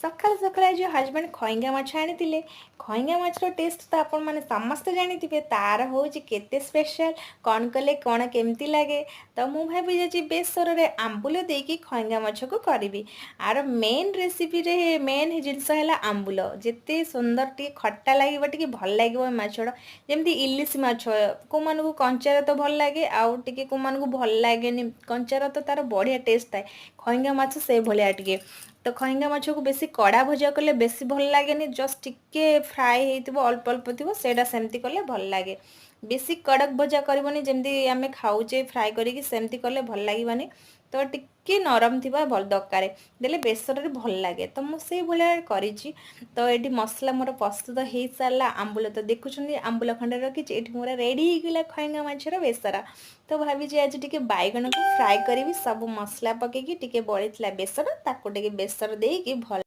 सकाल सकाल आज हजबैंड खईंगा माछ आनी खईंगा माछर टेस्ट तो आपण मैंने समस्ते जानी तार हूँ केते स्पेशल कौन कले कौन केमती लगे। तो मुझे भाभी जाची बेसर रे आंबुल देकी खईंगा माछ को करी आर मेन रेसिपी रे मेन जिनस है आंबुल जिते सुंदर टी खट्टा लगे टी भल लगे माछड़ जमी इलिश माछ को मानू कंचार तो भल लगे आउ टे को मानू भल लगे कंचार तो तार बढ़िया टेस्ट थाए खईंगा माछ से भाया टे। तो खईंगा माछ को बेसी कड़ा भजा कले बेसी भल लगे जस्ट टिके फ्राए हो अल्प अल्प थी सेटा सेमती कले भल लगे बेसी कड़क भजा करबनी जमी आम खाऊचे फ्राए करी सेमती कले भल लगे तो टिके नरम थी भल दरकार देले बेसर रे भल लगे तो मुझे भाया करी। तो ये मसला मोर प्रस्तुत हो सारा आंबुल तो देखुं आंबुल खंडे रखी मोर रेडी होगा खईंगा माछर बेसर। तो भाभी आज टे बैगन को फ्राए करी सब मसला पकईकी टे बड़ी बेसर ताको टे बेसर देकी भल